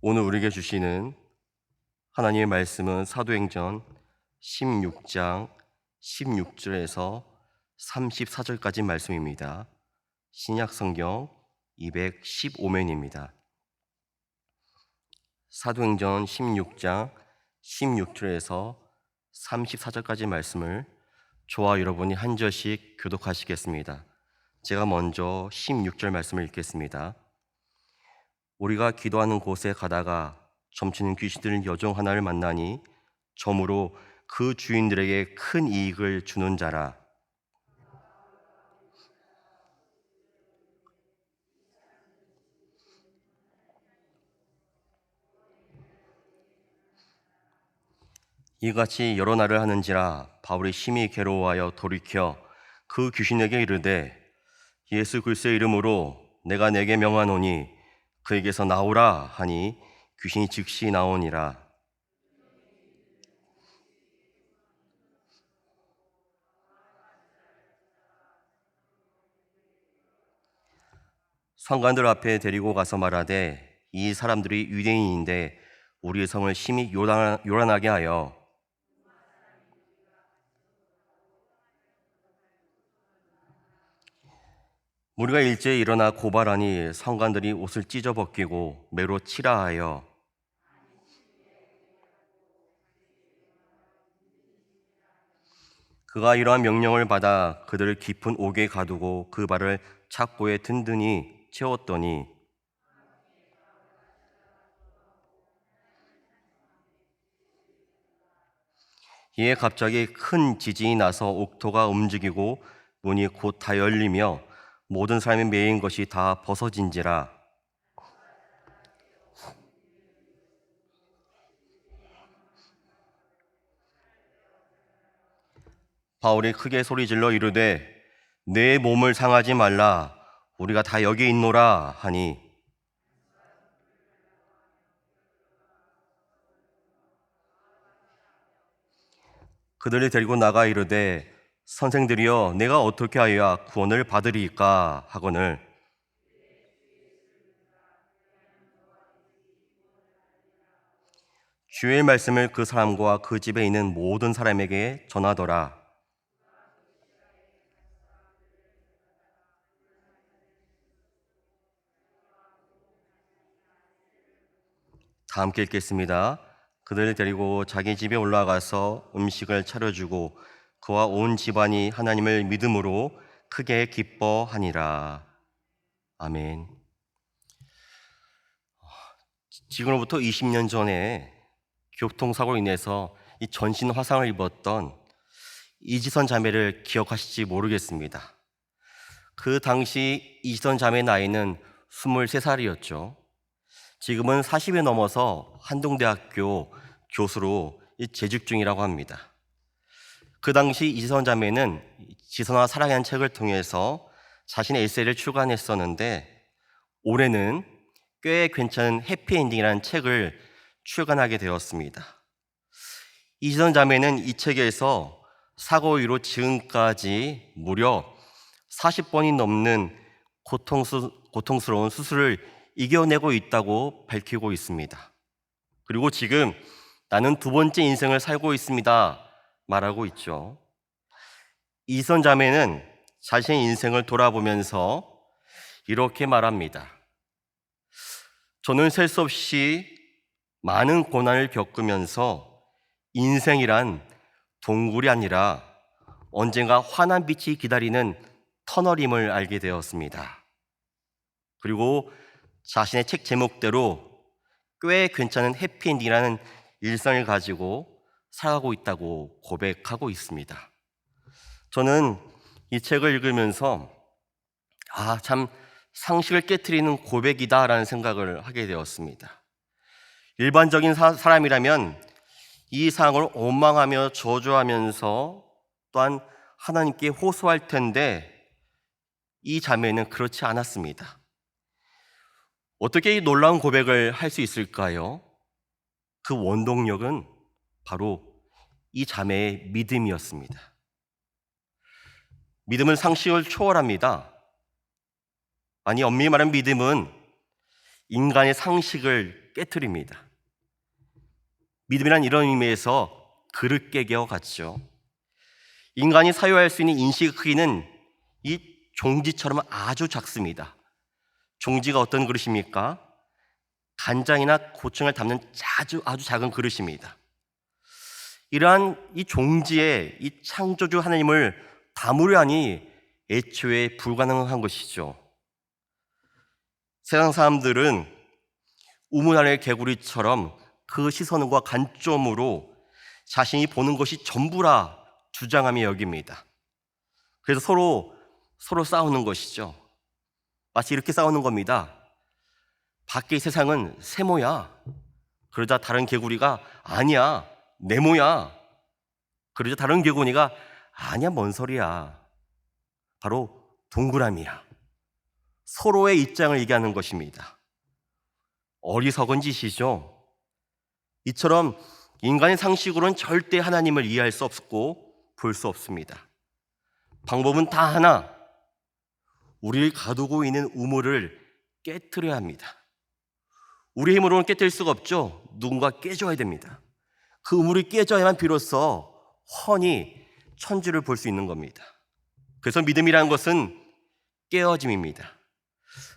오늘 우리에게 주시는 하나님의 말씀은 사도행전 16장 16절에서 34절까지 말씀입니다. 신약성경 215면입니다. 사도행전 16장 16절에서 34절까지 말씀을 저와 여러분이 한 절씩 교독하시겠습니다. 제가 먼저 16절 말씀을 읽겠습니다. 우리가 기도하는 곳에 가다가 점치는 귀신들 여종 하나를 만나니 점으로 그 주인들에게 큰 이익을 주는 자라. 이같이 여러 날을 하는지라 바울이 심히 괴로워하여 돌이켜 그 귀신에게 이르되 예수 그리스도의 이름으로 내가 내게 명하노니 그에게서 나오라 하니 귀신이 즉시 나오니라. 성관들 앞에 데리고 가서 말하되 이 사람들이 유대인인데 우리의 성을 심히 요란하게 하여 우리가 일제히 일어나 고발하니 성관들이 옷을 찢어 벗기고 매로 치라 하여 그가 이러한 명령을 받아 그들을 깊은 옥에 가두고 그 발을 착고에 든든히 채웠더니 이에 갑자기 큰 지진이 나서 옥토가 움직이고 문이 곧 다 열리며 모든 사람이 매인 것이 다 벗어진지라. 바울이 크게 소리질러 이르되 내 몸을 상하지 말라 우리가 다 여기 있노라 하니 그들을 데리고 나가 이르되 선생들이여 내가 어떻게 하여야 구원을 받으리이까 하거늘 주의 말씀을 그 사람과 그 집에 있는 모든 사람에게 전하더라. 다 함께 읽겠습니다. 그들을 데리고 자기 집에 올라가서 음식을 차려주고 그와 온 집안이 하나님을 믿음으로 크게 기뻐하니라. 아멘. 지금으로부터 20년 전에 교통사고로 인해서 이 전신 화상을 입었던 이지선 자매를 기억하실지 모르겠습니다. 그 당시 이지선 자매 나이는 23살이었죠. 지금은 40이 넘어서 한동대학교 교수로 재직 중이라고 합니다. 그 당시 이지선 자매는 지선아 사랑하는 책을 통해서 자신의 에세이를 출간했었는데 올해는 꽤 괜찮은 해피엔딩이라는 책을 출간하게 되었습니다. 이지선 자매는 이 책에서 사고 이후로 지금까지 무려 40번이 넘는 고통스러운 수술을 이겨내고 있다고 밝히고 있습니다. 그리고 지금 나는 두 번째 인생을 살고 있습니다 말하고 있죠. 이지선 자매는 자신의 인생을 돌아보면서 이렇게 말합니다. 저는 셀 수 없이 많은 고난을 겪으면서 인생이란 동굴이 아니라 언젠가 환한 빛이 기다리는 터널임을 알게 되었습니다. 그리고 자신의 책 제목대로 꽤 괜찮은 해피엔딩이라는 일상을 가지고 살아가고 있다고 고백하고 있습니다. 저는 이 책을 읽으면서 참 상식을 깨트리는 고백이다라는 생각을 하게 되었습니다. 일반적인 사람이라면 이 상황을 원망하며 저주하면서 또한 하나님께 호소할 텐데 이 자매는 그렇지 않았습니다. 어떻게 이 놀라운 고백을 할 수 있을까요? 그 원동력은 바로 이 자매의 믿음이었습니다. 믿음은 상식을 초월합니다. 아니, 엄밀히 말하면 믿음은 인간의 상식을 깨트립니다. 믿음이란 이런 의미에서 그릇 깨기와 같죠. 인간이 사유할 수 있는 인식의 크기는 이 종지처럼 아주 작습니다. 종지가 어떤 그릇입니까? 간장이나 고추장을 담는 아주 작은 그릇입니다. 이러한 이 종지에 이 창조주 하나님을 담으려 하니 애초에 불가능한 것이죠. 세상 사람들은 우물 안의 개구리처럼 그 시선과 관점으로 자신이 보는 것이 전부라 주장하며 여깁니다. 그래서 서로 싸우는 것이죠. 마치 이렇게 싸우는 겁니다. 밖의 세상은 세모야. 그러자 다른 개구리가 아니야, 네모야. 그러자 다른 개구리가 아니야, 뭔 소리야. 바로 동그라미야. 서로의 입장을 얘기하는 것입니다. 어리석은 짓이죠. 이처럼 인간의 상식으로는 절대 하나님을 이해할 수 없고 볼 수 없습니다. 방법은 다 하나, 우리를 가두고 있는 우물을 깨트려야 합니다. 우리 힘으로는 깨뜨릴 수가 없죠. 누군가 깨줘야 됩니다. 그 우물이 깨져야만 비로소 훤히 천지를 볼 수 있는 겁니다. 그래서 믿음이라는 것은 깨어짐입니다.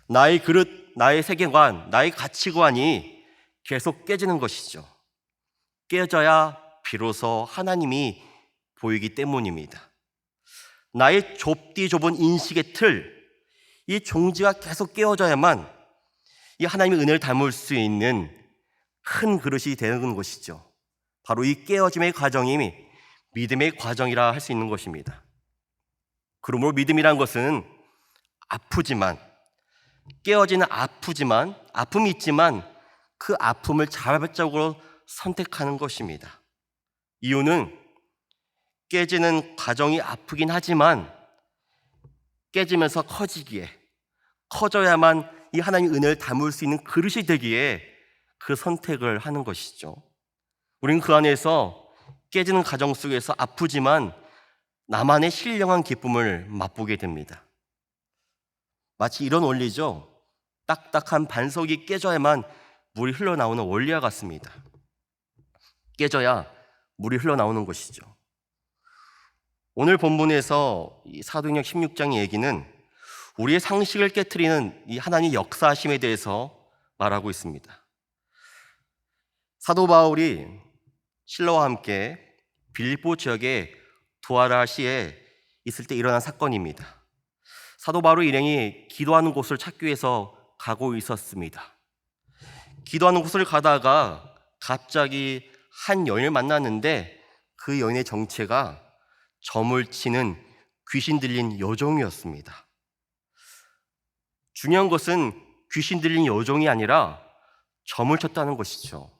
나의 그릇, 나의 세계관, 나의 가치관이 계속 깨지는 것이죠. 깨져야 비로소 하나님이 보이기 때문입니다. 나의 좁디 좁은 인식의 틀, 이 종지가 계속 깨어져야만 이 하나님의 은혜를 담을 수 있는 큰 그릇이 되는 것이죠. 바로 이 깨어짐의 과정이 믿음의 과정이라 할 수 있는 것입니다. 그러므로 믿음이란 것은 아프지만, 깨어지는 아픔이 있지만 그 아픔을 자발적으로 선택하는 것입니다. 이유는 깨지는 과정이 아프긴 하지만 깨지면서 커져야만 이 하나님의 은혜를 담을 수 있는 그릇이 되기에 그 선택을 하는 것이죠. 우리는 그 안에서 깨지는 과정 속에서 아프지만 나만의 신령한 기쁨을 맛보게 됩니다. 마치 이런 원리죠. 딱딱한 반석이 깨져야만 물이 흘러나오는 원리와 같습니다. 깨져야 물이 흘러나오는 것이죠. 오늘 본문에서 이 사도행전 16장의 얘기는 우리의 상식을 깨트리는 이 하나님의 역사하심에 대해서 말하고 있습니다. 사도 바울이 실로와 함께 빌립보 지역의 두아라시에 있을 때 일어난 사건입니다. 사도 바울의 일행이 기도하는 곳을 찾기 위해서 가고 있었습니다. 기도하는 곳을 가다가 갑자기 한 여인을 만났는데 그 여인의 정체가 점을 치는 귀신 들린 여종이었습니다. 중요한 것은 귀신 들린 여종이 아니라 점을 쳤다는 것이죠.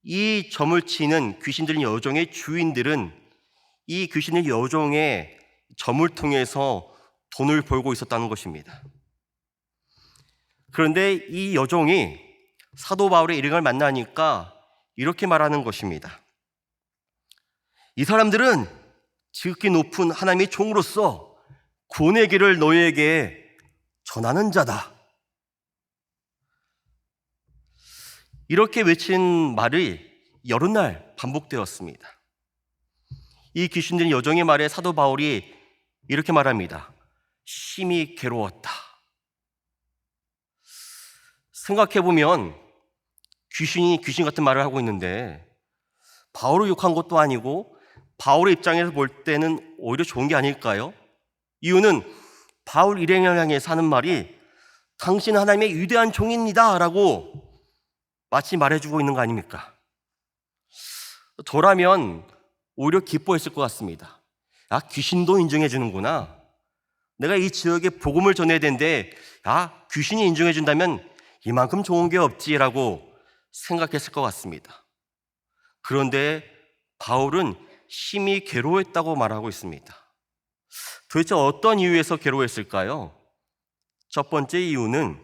이 점을 치는 귀신 들린 여종의 주인들은 이 귀신 들린 여종의 점을 통해서 돈을 벌고 있었다는 것입니다. 그런데 이 여종이 사도 바울의 일행을 만나니까 이렇게 말하는 것입니다. 이 사람들은 지극히 높은 하나님의 종으로서 구원의 길을 너희에게 전하는 자다. 이렇게 외친 말이 여러 날 반복되었습니다. 이 귀신 들린 여종의 말에 사도 바울이 이렇게 말합니다. 심히 괴로웠다. 생각해보면 귀신이 귀신 같은 말을 하고 있는데 바울을 욕한 것도 아니고 바울의 입장에서 볼 때는 오히려 좋은 게 아닐까요? 이유는 바울 일행을 향해서 하는 말이 당신은 하나님의 위대한 종입니다 라고 마치 말해주고 있는 거 아닙니까? 저라면 오히려 기뻐했을 것 같습니다. 아, 귀신도 인정해 주는구나. 내가 이 지역에 복음을 전해야 되는데 귀신이 인정해 준다면 이만큼 좋은 게 없지라고 생각했을 것 같습니다. 그런데 바울은 심히 괴로워했다고 말하고 있습니다. 도대체 어떤 이유에서 괴로워했을까요? 첫 번째 이유는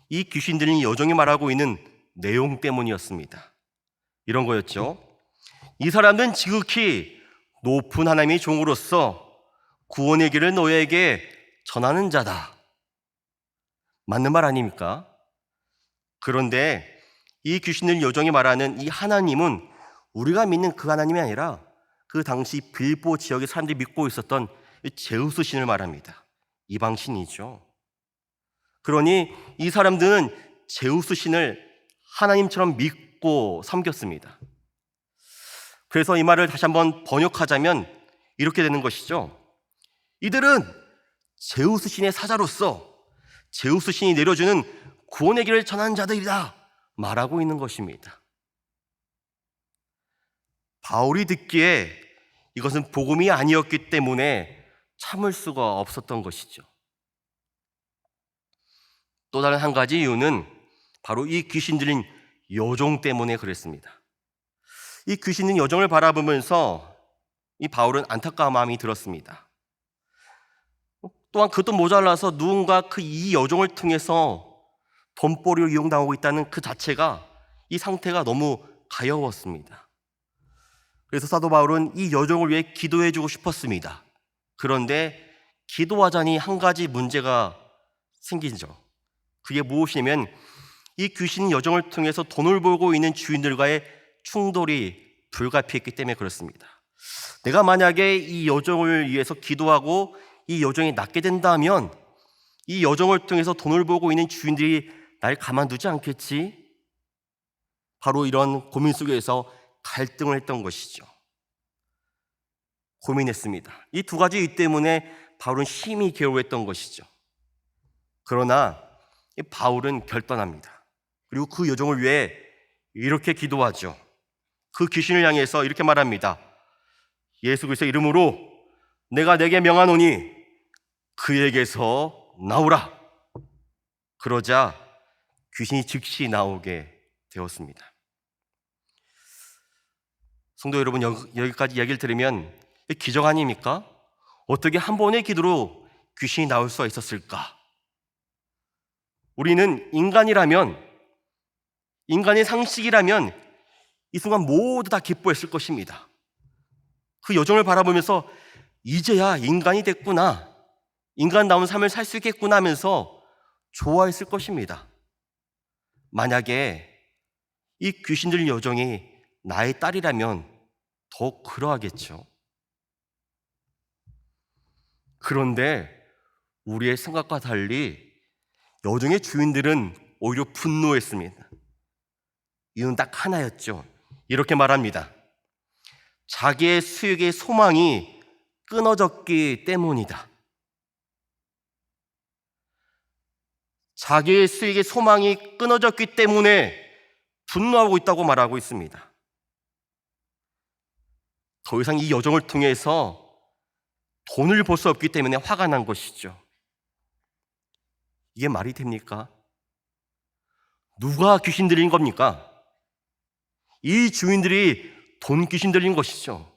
이 귀신 들린 여종이 말하고 있는 내용 때문이었습니다. 이런 거였죠. 이 사람들은 지극히 높은 하나님의 종으로서 구원의 길을 너희에게 전하는 자다. 맞는 말 아닙니까? 그런데 이 귀신들 요정이 말하는 이 하나님은 우리가 믿는 그 하나님이 아니라 그 당시 빌보 지역의 사람들이 믿고 있었던 제우스 신을 말합니다. 이방 신이죠. 그러니 이 사람들은 제우스 신을 하나님처럼 믿고 섬겼습니다. 그래서 이 말을 다시 한번 번역하자면 이렇게 되는 것이죠. 이들은 제우스 신의 사자로서 제우스 신이 내려주는 구원의 길을 전하는 자들이다 말하고 있는 것입니다. 바울이 듣기에 이것은 복음이 아니었기 때문에 참을 수가 없었던 것이죠. 또 다른 한 가지 이유는 바로 이 귀신 들린 여종 때문에 그랬습니다. 이 귀신 들린 여종을 바라보면서 이 바울은 안타까운 마음이 들었습니다. 또한 그것도 모자라서 누군가 이 여종을 통해서 돈벌이로 이용당하고 있다는 그 자체가 이 상태가 너무 가여웠습니다. 그래서 사도 바울은 이 여종을 위해 기도해주고 싶었습니다. 그런데 기도하자니 한 가지 문제가 생기죠. 그게 무엇이냐면 이 귀신 여종을 통해서 돈을 벌고 있는 주인들과의 충돌이 불가피했기 때문에 그렇습니다. 내가 만약에 이 여종을 위해서 기도하고 이 여종이 낫게 된다면 이 여종을 통해서 돈을 벌고 있는 주인들이 날 가만두지 않겠지? 바로 이런 고민 속에서 갈등을 했던 것이죠. 고민했습니다. 이 두 가지 이유 때문에 바울은 심히 괴로워했던 것이죠. 그러나 바울은 결단합니다. 그리고 그 여종을 위해 이렇게 기도하죠. 그 귀신을 향해서 이렇게 말합니다. 예수 그리스도의 이름으로 내가 내게 명하노니 그에게서 나오라. 그러자 귀신이 즉시 나오게 되었습니다. 성도 여러분, 여기까지 이야기를 들으면 기적 아닙니까? 어떻게 한 번의 기도로 귀신이 나올 수가 있었을까? 우리는 인간이라면, 인간의 상식이라면 이 순간 모두 다 기뻐했을 것입니다. 그 여종을 바라보면서 이제야 인간이 됐구나, 인간다운 삶을 살 수 있겠구나 하면서 좋아했을 것입니다. 만약에 이 귀신 들린 여종이 나의 딸이라면 더 그러하겠죠. 그런데 우리의 생각과 달리 여종의 주인들은 오히려 분노했습니다. 이유는 딱 하나였죠. 이렇게 말합니다. 자기의 수익의 소망이 끊어졌기 때문이다. 자기의 수익의 소망이 끊어졌기 때문에 분노하고 있다고 말하고 있습니다. 더 이상 이 여종을 통해서 돈을 벌 수 없기 때문에 화가 난 것이죠. 이게 말이 됩니까? 누가 귀신 들린 겁니까? 이 주인들이 돈 귀신 들린 것이죠.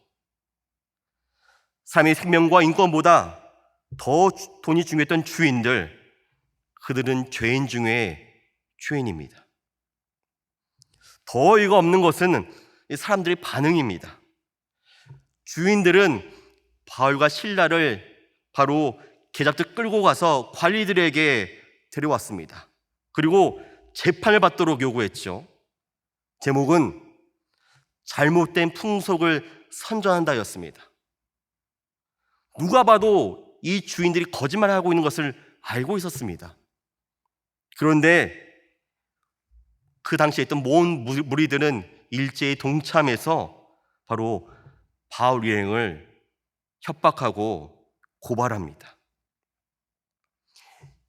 삶의 생명과 인권보다 더 돈이 중요했던 주인들, 그들은 죄인 중에 죄인입니다. 더 어이가 없는 것은 사람들의 반응입니다. 주인들은 바울과 실라를 바로 계잡들 끌고 가서 관리들에게 데려왔습니다. 그리고 재판을 받도록 요구했죠. 제목은 잘못된 풍속을 선전한다였습니다. 누가 봐도 이 주인들이 거짓말을 하고 있는 것을 알고 있었습니다. 그런데 그 당시에 있던 모든 무리들은 일제히 동참해서 바로 바울 일행을 협박하고 고발합니다.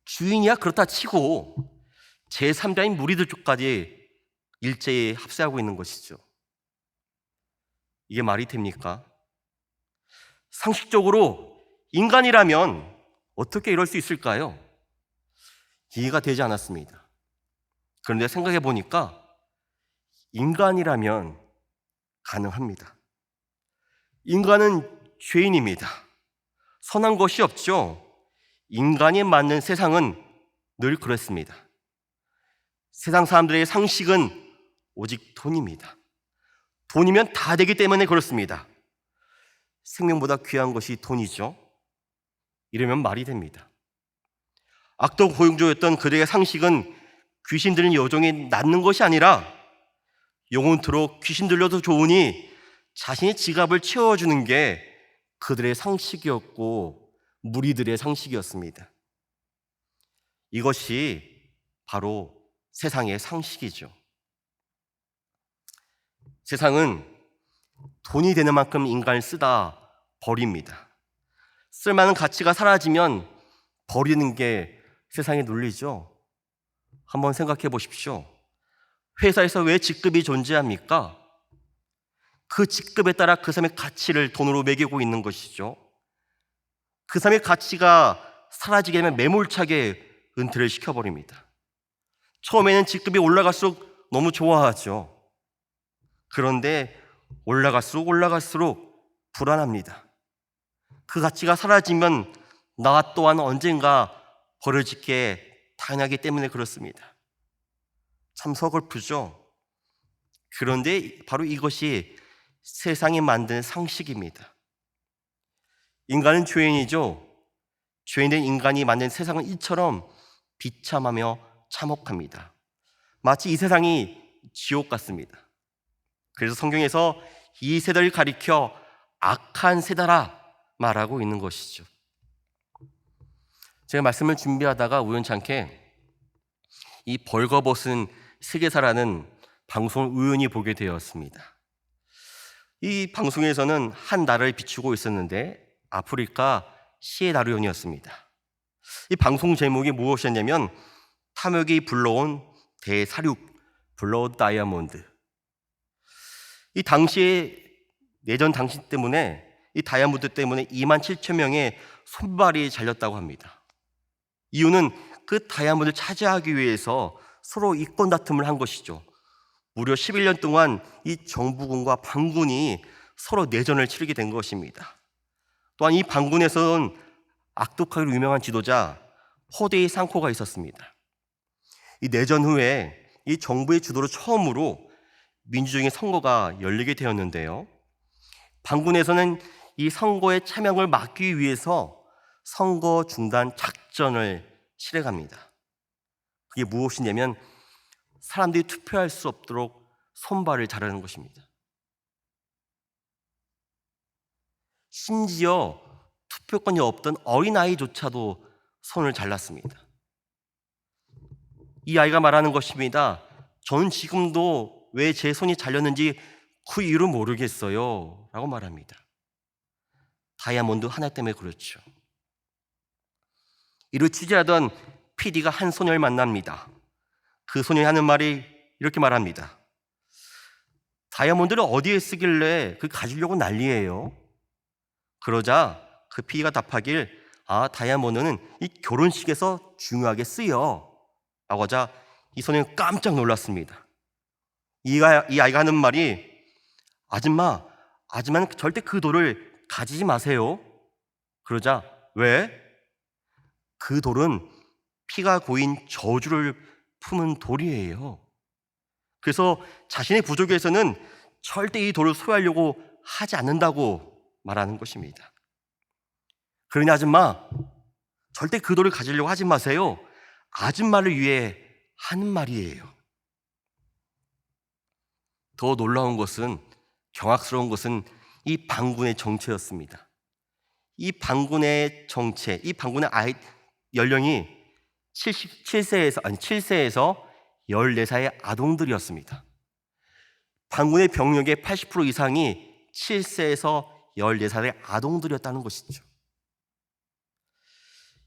주인이야 그렇다 치고 제3자인 무리들 쪽까지 일제히 합세하고 있는 것이죠. 이게 말이 됩니까? 상식적으로 인간이라면 어떻게 이럴 수 있을까요? 이해가 되지 않았습니다. 그런데 생각해 보니까 인간이라면 가능합니다. 인간은 죄인입니다. 선한 것이 없죠. 인간이 맞는 세상은 늘 그렇습니다. 세상 사람들의 상식은 오직 돈입니다. 돈이면 다 되기 때문에 그렇습니다. 생명보다 귀한 것이 돈이죠. 이러면 말이 됩니다. 악독 고용주였던 그들의 상식은 귀신 들린 여종이 낫는 것이 아니라 영원토록 귀신 들려도 좋으니 자신의 지갑을 채워주는 게 그들의 상식이었고 무리들의 상식이었습니다. 이것이 바로 세상의 상식이죠. 세상은 돈이 되는 만큼 인간을 쓰다 버립니다. 쓸만한 가치가 사라지면 버리는 게 세상의 논리죠. 한번 생각해 보십시오. 회사에서 왜 직급이 존재합니까? 그 직급에 따라 그 사람의 가치를 돈으로 매기고 있는 것이죠. 그 사람의 가치가 사라지게 되면 매몰차게 은퇴를 시켜버립니다. 처음에는 직급이 올라갈수록 너무 좋아하죠. 그런데 올라갈수록 불안합니다. 그 가치가 사라지면 나 또한 언젠가 버려질 게 당연하기 때문에 그렇습니다. 참 서글프죠. 그런데 바로 이것이 세상이 만든 상식입니다. 인간은 죄인이죠. 죄인된 인간이 만든 세상은 이처럼 비참하며 참혹합니다. 마치 이 세상이 지옥 같습니다. 그래서 성경에서 이 세대를 가리켜 악한 세대라 말하고 있는 것이죠. 제가 말씀을 준비하다가 우연찮게 이 벌거벗은 세계사라는 방송을 우연히 보게 되었습니다. 이 방송에서는 한 나라를 비추고 있었는데 아프리카 시에라리온이었습니다. 이 방송 제목이 무엇이었냐면 탐욕이 불러온 대사륙 블러드 다이아몬드. 이 당시에 내전 당시 때문에 이 다이아몬드 때문에 27,000명의 손발이 잘렸다고 합니다. 이유는 그 다이아몬드를 차지하기 위해서 서로 이권 다툼을 한 것이죠. 무려 11년 동안 이 정부군과 반군이 서로 내전을 치르게 된 것입니다. 또한 이 반군에서는 악독하기로 유명한 지도자 포데이 상코가 있었습니다. 이 내전 후에 이 정부의 주도로 처음으로 민주적인 선거가 열리게 되었는데요. 반군에서는 이 선거에 참여를 막기 위해서 선거 중단 작전을 실행합니다. 그게 무엇이냐면 사람들이 투표할 수 없도록 손발을 자르는 것입니다. 심지어 투표권이 없던 어린아이조차도 손을 잘랐습니다. 이 아이가 말하는 것입니다. 저는 지금도 왜 제 손이 잘렸는지 그 이유를 모르겠어요 라고 말합니다. 다이아몬드 하나 때문에 그렇죠. 이를 취재하던 PD가 한 소녀를 만납니다. 그 소녀가 하는 말이 이렇게 말합니다. 다이아몬드를 어디에 쓰길래 그 가지려고 난리예요? 그러자 그 PD가 답하길 다이아몬드는 이 결혼식에서 중요하게 쓰여 라고 하자 이 소녀는 깜짝 놀랐습니다. 이 아이가 하는 말이 아줌마는 절대 그 돌을 가지지 마세요. 그러자 왜? 그 돌은 피가 고인 저주를 품은 돌이에요. 그래서 자신의 부족에서는 절대 이 돌을 소유하려고 하지 않는다고 말하는 것입니다. 그러니 아줌마, 절대 그 돌을 가지려고 하지 마세요. 아줌마를 위해 하는 말이에요. 더 놀라운 것은, 경악스러운 것은 이 반군의 정체였습니다. 이 반군의 정체, 이 반군의 연령이 7세에서 14살의 아동들이었습니다. 반군의 병력의 80% 이상이 7세에서 14살의 아동들이었다는 것이죠.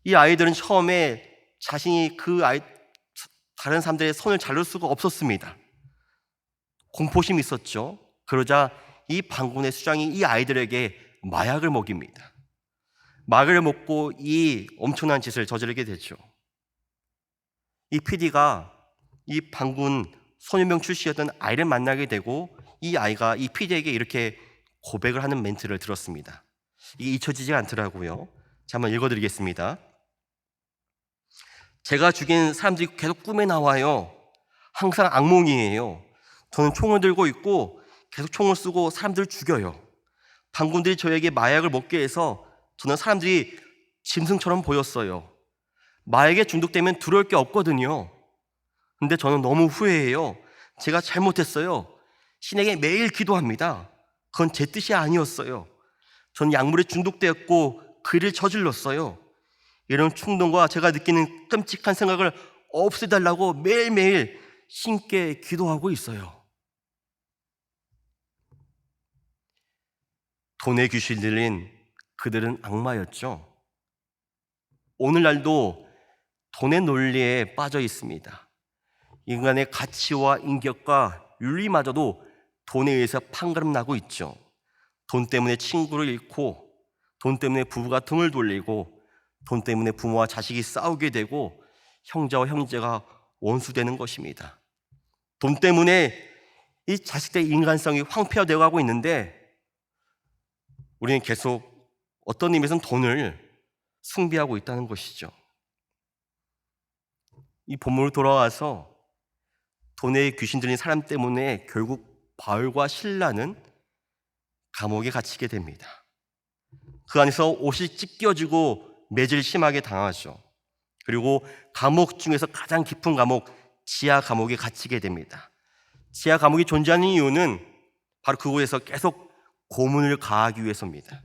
이 아이들은 처음에 자신이 다른 사람들의 손을 자를 수가 없었습니다. 공포심이 있었죠. 그러자 이 반군의 수장이 이 아이들에게 마약을 먹입니다. 마약을 먹고 이 엄청난 짓을 저지르게 되죠. 이 PD가 이 반군 소년병 출시였던 아이를 만나게 되고 이 아이가 이 PD에게 이렇게 고백을 하는 멘트를 들었습니다. 이게 잊혀지지 않더라고요. 자, 한번 읽어드리겠습니다. 제가 죽인 사람들이 계속 꿈에 나와요. 항상 악몽이에요. 저는 총을 들고 있고 계속 총을 쏘고 사람들을 죽여요. 반군들이 저에게 마약을 먹게 해서 저는 사람들이 짐승처럼 보였어요. 마약에 중독되면 두려울 게 없거든요. 근데 저는 너무 후회해요. 제가 잘못했어요. 신에게 매일 기도합니다. 그건 제 뜻이 아니었어요. 전 약물에 중독되었고 그 일을 저질렀어요. 이런 충동과 제가 느끼는 끔찍한 생각을 없애달라고 매일매일 신께 기도하고 있어요. 돈에 귀신 들린 그들은 악마였죠. 오늘날도 돈의 논리에 빠져 있습니다. 인간의 가치와 인격과 윤리마저도 돈에 의해서 판가름 나고 있죠. 돈 때문에 친구를 잃고, 돈 때문에 부부가 등을 돌리고, 돈 때문에 부모와 자식이 싸우게 되고, 형제와 형제가 원수되는 것입니다. 돈 때문에 이 자식들의 인간성이 황폐화되어 가고 있는데, 우리는 계속 어떤 의미에서는 돈을 숭배하고 있다는 것이죠. 이 본문으로 돌아와서 돈에 귀신 들린 사람 때문에 결국 바울과 실라는 감옥에 갇히게 됩니다. 그 안에서 옷이 찢겨지고 매질 심하게 당하죠. 그리고 감옥 중에서 가장 깊은 감옥, 지하 감옥에 갇히게 됩니다. 지하 감옥이 존재하는 이유는 바로 그곳에서 계속 고문을 가하기 위해서입니다.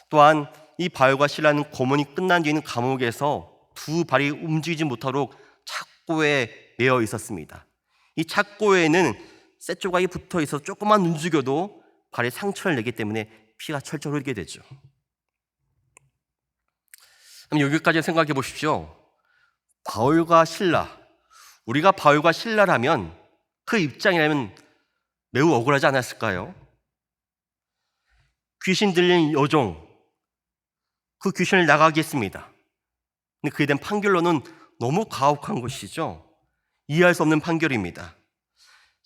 또한 이 바울과 실라는 고문이 끝난 뒤에는 감옥에서 두 발이 움직이지 못하도록 착고에 매어 있었습니다. 이 착고에는 쇠조각이 붙어 있어서 조금만 움직여도 발에 상처를 내기 때문에 피가 철철 흐르게 되죠. 그럼 여기까지 생각해 보십시오. 바울과 실라, 우리가 바울과 실라라면 그 입장이라면 매우 억울하지 않았을까요? 귀신 들린 여종, 그 귀신을 나가게 했습니다. 근데 그에 대한 판결로는 너무 가혹한 것이죠. 이해할 수 없는 판결입니다.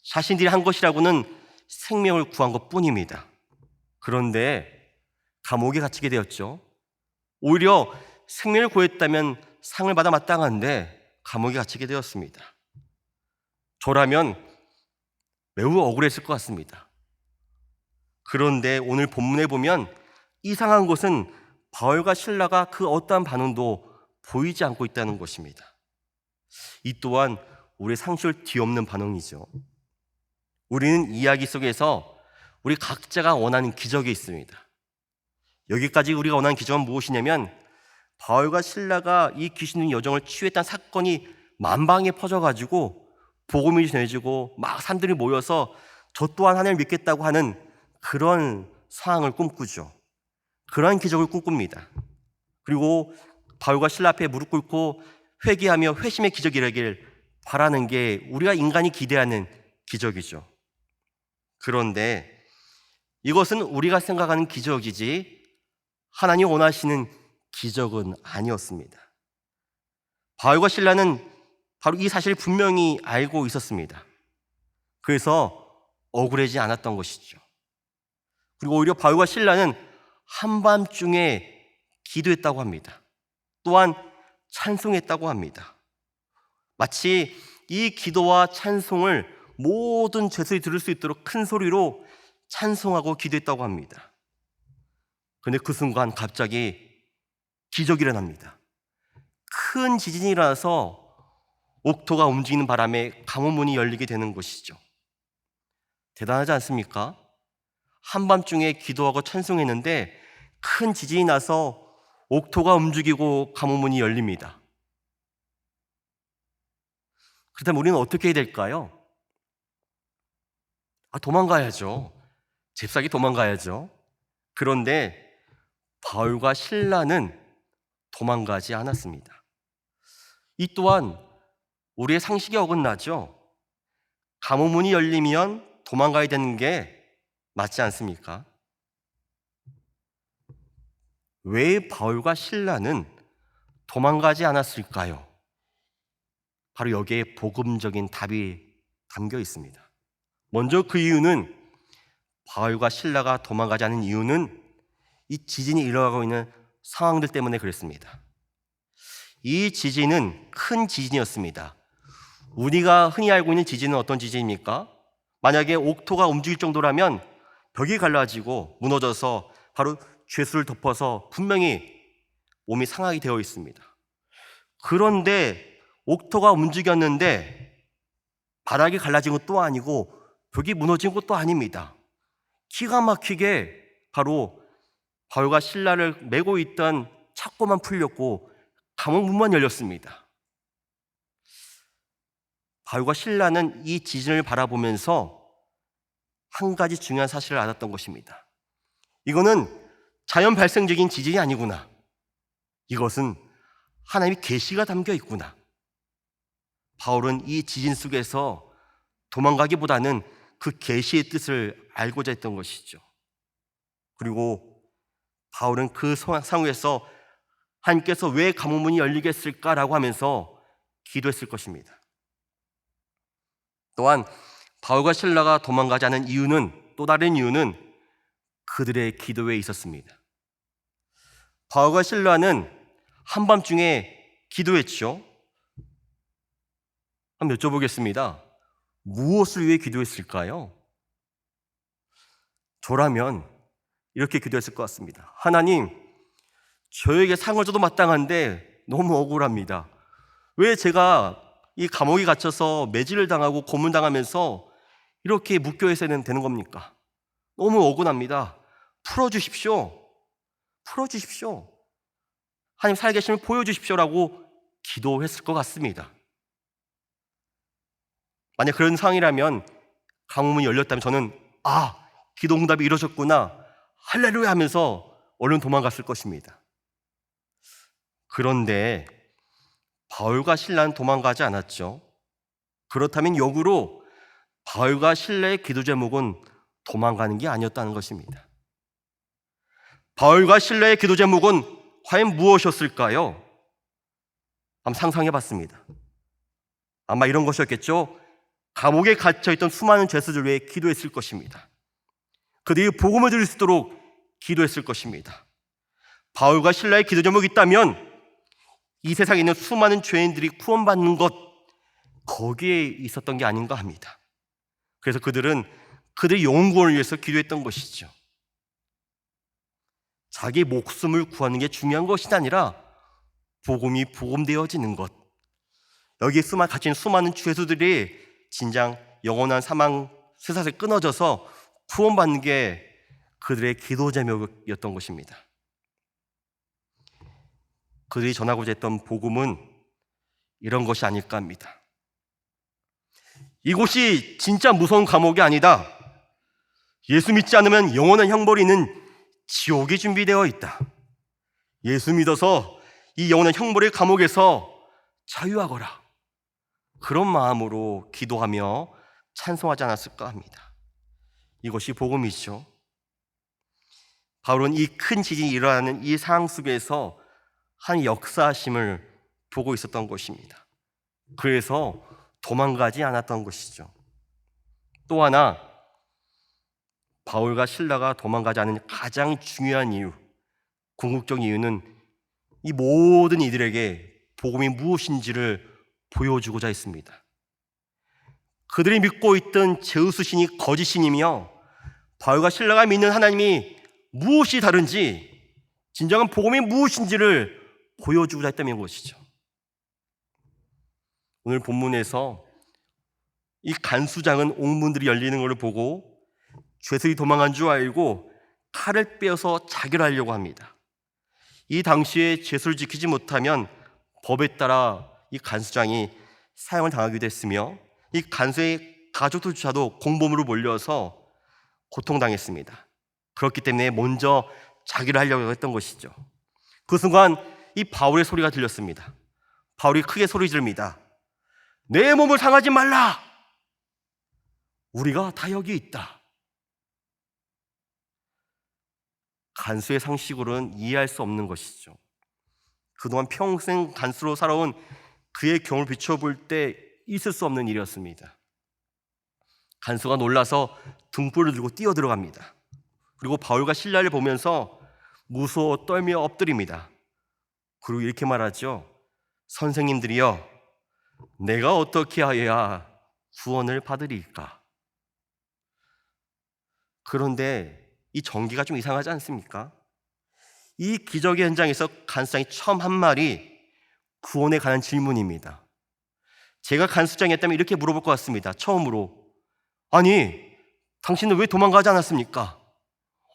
자신들이 한 것이라고는 생명을 구한 것뿐입니다. 그런데 감옥에 갇히게 되었죠. 오히려 생명을 구했다면 상을 받아 마땅한데 감옥에 갇히게 되었습니다. 저라면 매우 억울했을 것 같습니다. 그런데 오늘 본문에 보면 이상한 것은 바울과 실라가 그 어떠한 반응도 보이지 않고 있다는 것입니다. 이 또한 우리의 상식을 뒤엎는 반응이죠. 우리는 이야기 속에서 우리 각자가 원하는 기적이 있습니다. 여기까지 우리가 원하는 기적은 무엇이냐면 바울과 실라가 이 귀신 들린 여종을 치유했다는 사건이 만방에 퍼져가지고 복음이 전해지고 막 사람들이 모여서 저 또한 하나님을 믿겠다고 하는 그런 상황을 꿈꾸죠. 그러한 기적을 꿈꿉니다. 그리고 바울과 실라 앞에 무릎 꿇고 회개하며 회심의 기적이라길 바라는 게 우리가 인간이 기대하는 기적이죠. 그런데 이것은 우리가 생각하는 기적이지 하나님 원하시는 기적은 아니었습니다. 바울과 실라는 바로 이 사실을 분명히 알고 있었습니다. 그래서 억울하지 않았던 것이죠. 그리고 오히려 바울과 실라는 한밤중에 기도했다고 합니다. 또한 찬송했다고 합니다. 마치 이 기도와 찬송을 모든 죄수들이 들을 수 있도록 큰 소리로 찬송하고 기도했다고 합니다. 그런데 그 순간 갑자기 기적이 일어납니다. 큰 지진이 일어나서 옥토가 움직이는 바람에 감옥문이 열리게 되는 것이죠. 대단하지 않습니까? 한밤중에 기도하고 찬송했는데 큰 지진이 나서 옥토가 움직이고 감옥문이 열립니다. 그렇다면 우리는 어떻게 해야 될까요? 도망가야죠. 잽싸게 도망가야죠. 그런데 바울과 실라는 도망가지 않았습니다. 이 또한 우리의 상식에 어긋나죠. 감옥문이 열리면 도망가야 되는 게 맞지 않습니까? 왜 바울과 실라는 도망가지 않았을까요? 바로 여기에 복음적인 답이 담겨 있습니다. 먼저 그 이유는 바울과 실라가 도망가지 않은 이유는 이 지진이 일어나고 있는 상황들 때문에 그랬습니다. 이 지진은 큰 지진이었습니다. 우리가 흔히 알고 있는 지진은 어떤 지진입니까? 만약에 옥토가 움직일 정도라면 벽이 갈라지고 무너져서 바로 죄수를 덮어서 분명히 몸이 상하게 되어 있습니다. 그런데 옥토가 움직였는데 바닥이 갈라진 것도 아니고 벽이 무너진 것도 아닙니다. 기가 막히게 바로 바울과 실라를 메고 있던 착고만 풀렸고 감옥 문만 열렸습니다. 바울과 실라는 이 지진을 바라보면서 한 가지 중요한 사실을 알았던 것입니다. 이거는 자연 발생적인 지진이 아니구나. 이것은 하나님의 계시가 담겨 있구나. 바울은 이 지진 속에서 도망가기보다는 그 계시의 뜻을 알고자 했던 것이죠. 그리고 바울은 그 상황에서 하나님께서 왜 감옥문이 열리게 했을까라고 하면서 기도했을 것입니다. 또한 바울과 실라가 도망가지 않은 이유는, 또 다른 이유는 그들의 기도에 있었습니다. 바울과 실라는 한밤중에 기도했죠. 한번 여쭤보겠습니다. 무엇을 위해 기도했을까요? 저라면 이렇게 기도했을 것 같습니다. 하나님, 저에게 상을 줘도 마땅한데 너무 억울합니다. 왜 제가 이 감옥에 갇혀서 매질을 당하고 고문당하면서 이렇게 묶여 있어야 되는 겁니까? 너무 억울합니다. 풀어주십시오. 풀어주십시오. 하나님 살아계심을 보여주십시오라고 기도했을 것 같습니다. 만약 그런 상황이라면 감옥문이 열렸다면 저는 기도 응답이 이루어졌구나, 할렐루야 하면서 얼른 도망갔을 것입니다. 그런데 바울과 실라는 도망가지 않았죠. 그렇다면 역으로 바울과 실라의 기도 제목은 도망가는 게 아니었다는 것입니다. 바울과 실라의 기도 제목은 과연 무엇이었을까요? 한번 상상해 봤습니다. 아마 이런 것이었겠죠. 감옥에 갇혀있던 수많은 죄수들 위해 기도했을 것입니다. 그들이 복음을 들을 수 있도록 기도했을 것입니다. 바울과 실라의 기도 제목이 있다면 이 세상에 있는 수많은 죄인들이 구원받는 것, 거기에 있었던 게 아닌가 합니다. 그래서 그들은 그들의 영혼 구원을 위해서 기도했던 것이죠. 자기 목숨을 구하는 게 중요한 것이 아니라 복음이 복음되어지는 것, 여기에 갇힌 수많은 죄수들이 진정 영원한 사망 쇠사슬에 끊어져서 구원받는 게 그들의 기도 제목이었던 것입니다. 그들이 전하고자 했던 복음은 이런 것이 아닐까 합니다. 이곳이 진짜 무서운 감옥이 아니다. 예수 믿지 않으면 영원한 형벌이 있는 지옥이 준비되어 있다. 예수 믿어서 이 영원한 형벌의 감옥에서 자유하거라. 그런 마음으로 기도하며 찬송하지 않았을까 합니다. 이것이 복음이죠. 바울은 이 큰 지진이 일어나는 이 상황 속에서 한 역사하심을 보고 있었던 것입니다. 그래서 도망가지 않았던 것이죠. 또 하나, 바울과 실라가 도망가지 않은 가장 중요한 이유, 궁극적 이유는 이 모든 이들에게 복음이 무엇인지를 보여주고자 했습니다. 그들이 믿고 있던 제우스 신이 거짓 신이며 바울과 실라가 믿는 하나님이 무엇이 다른지, 진정한 복음이 무엇인지를 보여주고자 했다는 것이죠. 오늘 본문에서 이 간수장은 옥문들이 열리는 것을 보고 죄수들이 도망간 줄 알고 칼을 빼어서 자결하려고 합니다. 이 당시에 죄수를 지키지 못하면 법에 따라 이 간수장이 사형을 당하기도 했으며 이 간수의 가족들조차도 공범으로 몰려서 고통당했습니다. 그렇기 때문에 먼저 자결을 하려고 했던 것이죠. 그 순간 이 바울의 소리가 들렸습니다. 바울이 크게 소리 지릅니다. 내 몸을 상하지 말라. 우리가 다 여기 있다. 간수의 상식으로는 이해할 수 없는 것이죠. 그동안 평생 간수로 살아온 그의 경험을 비춰볼 때 있을 수 없는 일이었습니다. 간수가 놀라서 등불을 들고 뛰어들어갑니다. 그리고 바울과 실라를 보면서 무서워 떨며 엎드립니다. 그리고 이렇게 말하죠. 선생님들이여, 내가 어떻게 하여야 구원을 받으리까? 그런데 이 전개가 좀 이상하지 않습니까? 이 기적의 현장에서 간수장이 처음 한 말이 구원에 관한 질문입니다. 제가 간수장이었다면 이렇게 물어볼 것 같습니다. 처음으로, 아니, 당신은 왜 도망가지 않았습니까?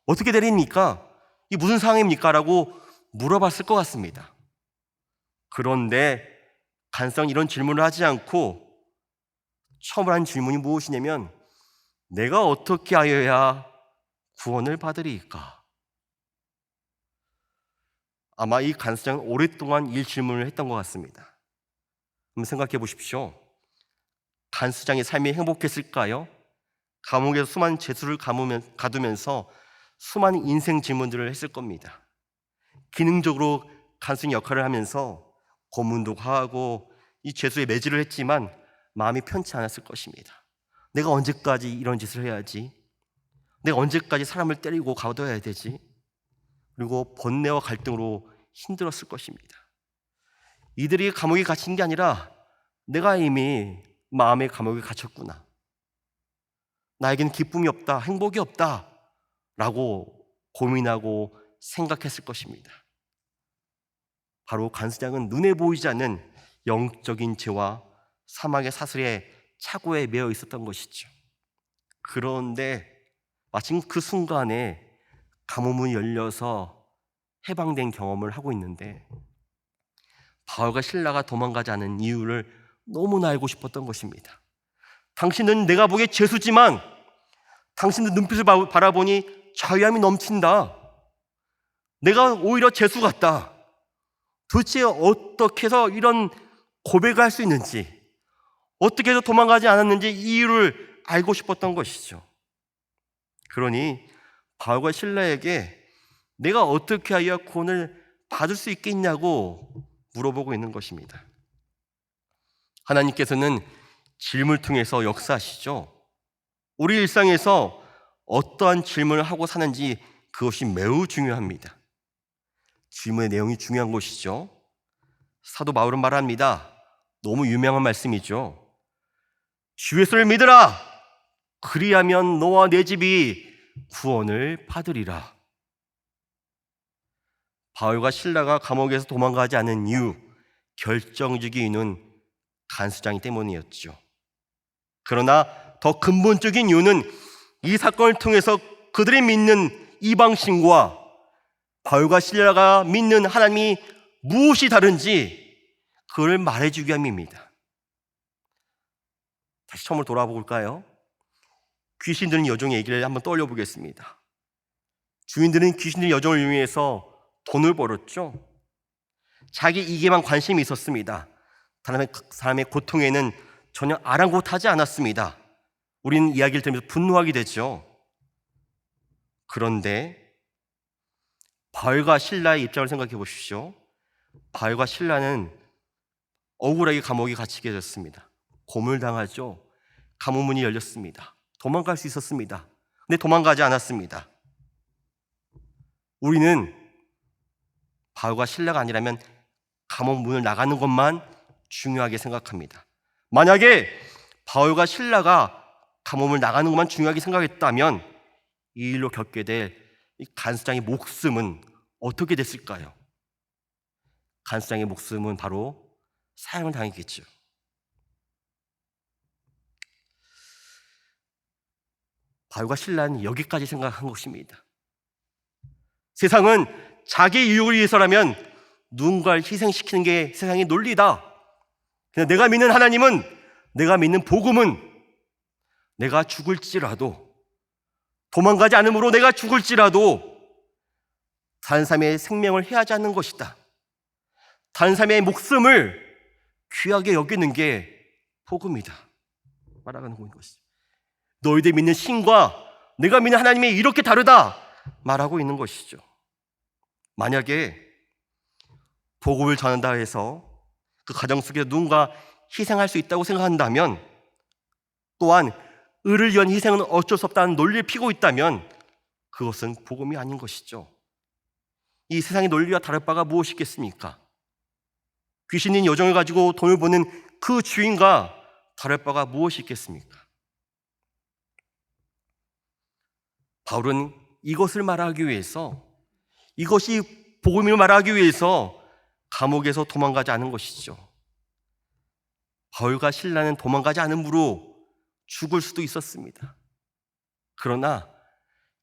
어떻게 되립니까? 이 무슨 상황입니까? 라고 물어봤을 것 같습니다. 그런데 간수장은 이런 질문을 하지 않고 처음으로 한 질문이 무엇이냐면, 내가 어떻게 하여야 구원을 받으리까? 아마 이 간수장은 오랫동안 이 질문을 했던 것 같습니다. 한번 생각해 보십시오. 간수장의 삶이 행복했을까요? 감옥에서 수많은 죄수를 가두면서 수많은 인생 질문들을 했을 겁니다. 기능적으로 간수의 역할을 하면서 고문도 하고 이 죄수에 매질을 했지만 마음이 편치 않았을 것입니다. 내가 언제까지 이런 짓을 해야지? 내가 언제까지 사람을 때리고 가둬야 되지? 그리고 번뇌와 갈등으로 힘들었을 것입니다. 이들이 감옥에 갇힌 게 아니라 내가 이미 마음의 감옥에 갇혔구나, 나에게는 기쁨이 없다, 행복이 없다 라고 고민하고 생각했을 것입니다. 바로 간수장은 눈에 보이지 않는 영적인 죄와 사망의 사슬에 차고에 매여 있었던 것이죠. 그런데 마침 그 순간에 감옥문이 열려서 해방된 경험을 하고 있는데, 바울과 실라가 도망가지 않은 이유를 너무나 알고 싶었던 것입니다. 당신은 내가 보기에 죄수지만 당신의 눈빛을 바라보니 자유함이 넘친다. 내가 오히려 죄수 같다. 도대체 어떻게 해서 이런 고백을 할 수 있는지, 어떻게 해서 도망가지 않았는지 이유를 알고 싶었던 것이죠. 그러니 바울과 실라에게 내가 어떻게 하여 구원을 받을 수 있겠냐고 물어보고 있는 것입니다. 하나님께서는 질문을 통해서 역사하시죠. 우리 일상에서 어떠한 질문을 하고 사는지 그것이 매우 중요합니다. 질문의 내용이 중요한 것이죠. 사도 바울은 말합니다. 너무 유명한 말씀이죠. 주 예수를 믿으라. 그리하면 너와 내 집이 구원을 받으리라. 바울과 실라가 감옥에서 도망가지 않은 이유, 결정적인 이유는 간수장이 때문이었죠. 그러나 더 근본적인 이유는 이 사건을 통해서 그들이 믿는 이방신과 바울과 실라가 믿는 하나님이 무엇이 다른지 그걸 말해주기 위함입니다. 다시 처음으로 돌아볼까요? 귀신 들린 여종의 얘기를 한번 떠올려 보겠습니다. 주인들은 귀신 들린 여종을 이용해서 돈을 벌었죠. 자기 이익에만 관심이 있었습니다. 사람의 고통에는 전혀 아랑곳하지 않았습니다. 우리는 이야기를 들으면서 분노하게 되죠. 그런데 바울과 실라의 입장을 생각해 보십시오. 바울과 실라는 억울하게 감옥에 갇히게 됐습니다. 고물당하죠. 감옥문이 열렸습니다. 도망갈 수 있었습니다. 근데 도망가지 않았습니다. 우리는 바울과 실라가 아니라면 감옥문을 나가는 것만 중요하게 생각합니다. 만약에 바울과 실라가 감옥을 나가는 것만 중요하게 생각했다면 이 일로 겪게 될 이 간수장의 목숨은 어떻게 됐을까요? 간수장의 목숨은 바로 사형을 당했겠죠. 바울과 실라는 여기까지 생각한 것입니다. 세상은 자기 유익을 위해서라면 누군가를 희생시키는 게 세상의 논리다. 그냥 내가 믿는 하나님은, 내가 믿는 복음은 내가 죽을지라도, 도망가지 않으므로 내가 죽을지라도 다른 사람의 생명을 해하지 않는 것이다. 다른 사람의 목숨을 귀하게 여기는 게 복음이다 말하는 것이죠. 너희들 믿는 신과 내가 믿는 하나님이 이렇게 다르다 말하고 있는 것이죠. 만약에 복음을 전한다 해서 그 가정 속에서 누군가 희생할 수 있다고 생각한다면, 또한 의를 위한 희생은 어쩔 수 없다는 논리를 피고 있다면 그것은 복음이 아닌 것이죠. 이 세상의 논리와 다를 바가 무엇이겠습니까? 귀신인 여종을 가지고 돈을 버는 그 주인과 다를 바가 무엇이 있겠습니까? 바울은 이것을 말하기 위해서, 이것이 복음을 말하기 위해서 감옥에서 도망가지 않은 것이죠. 바울과 실라는 도망가지 않으므로 죽을 수도 있었습니다. 그러나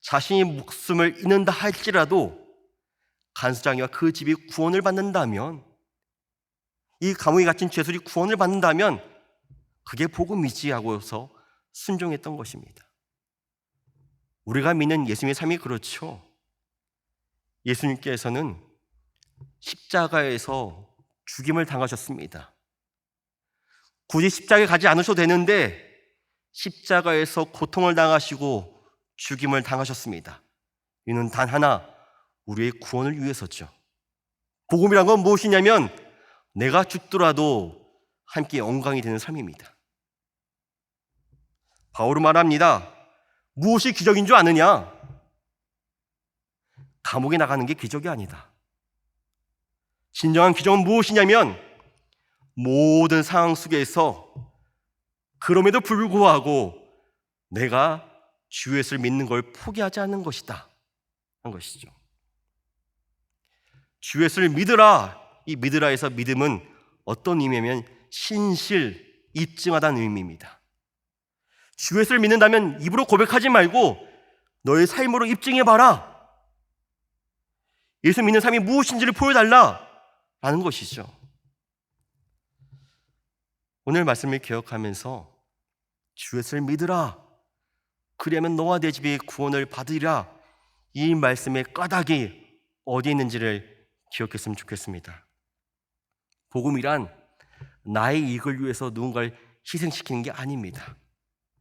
자신이 목숨을 잃는다 할지라도 간수장이와 그 집이 구원을 받는다면, 이 감옥에 갇힌 죄수들이 구원을 받는다면 그게 복음이지 하고서 순종했던 것입니다. 우리가 믿는 예수님의 삶이 그렇죠. 예수님께서는 십자가에서 죽임을 당하셨습니다. 굳이 십자가에 가지 않으셔도 되는데 십자가에서 고통을 당하시고 죽임을 당하셨습니다. 이는 단 하나, 우리의 구원을 위해서죠. 복음이란 건 무엇이냐면 내가 죽더라도 함께 영광이 되는 삶입니다. 바울은 말합니다. 무엇이 기적인 줄 아느냐? 감옥에 나가는 게 기적이 아니다. 진정한 기적은 무엇이냐면 모든 상황 속에서 그럼에도 불구하고 내가 주 예수를 믿는 걸 포기하지 않는 것이다 한 것이죠. 주 예수를 믿으라. 이 믿으라에서 믿음은 어떤 의미냐면 신실, 입증하다는 의미입니다. 주 예수를 믿는다면 입으로 고백하지 말고 너의 삶으로 입증해봐라. 예수 믿는 삶이 무엇인지를 보여달라 라는 것이죠. 오늘 말씀을 기억하면서 주 예수를 믿으라. 그러면 너와 내 집이 구원을 받으리라. 이 말씀의 까닭이 어디 있는지를 기억했으면 좋겠습니다. 복음이란 나의 이익을 위해서 누군가를 희생시키는 게 아닙니다.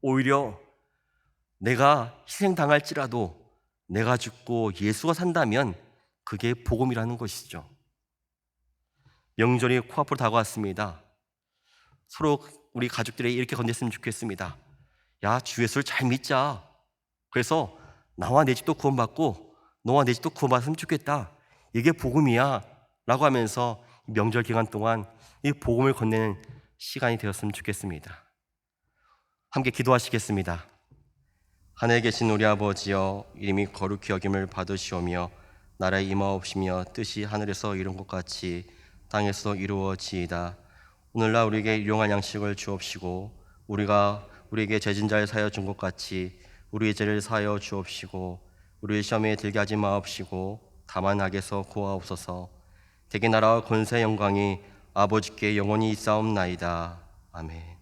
오히려 내가 희생당할지라도 내가 죽고 예수가 산다면 그게 복음이라는 것이죠. 명절이 코앞으로 다가왔습니다. 서로 우리 가족들이 이렇게 건넸으면 좋겠습니다. 야, 주 예수를 잘 믿자. 그래서 나와 내 집도 구원받고 너와 내 집도 구원받으면 좋겠다. 이게 복음이야 라고 하면서 명절 기간 동안 이 복음을 건네는 시간이 되었으면 좋겠습니다. 함께 기도하시겠습니다. 하늘에 계신 우리 아버지여, 이름이 거룩히 여김을 받으시오며 나라에 임하옵시며 뜻이 하늘에서 이룬 것 같이 땅에서 이루어지이다. 오늘날 우리에게 일용할 양식을 주옵시고 우리가 우리에게 죄진 자를 사하여 준 것 같이 우리의 죄를 사하여 주옵시고 우리의 시험에 들게 하지 마옵시고 다만 악에서 구하옵소서. 대개 나라와 권세 영광이 아버지께 영원히 있사옵나이다. 아멘.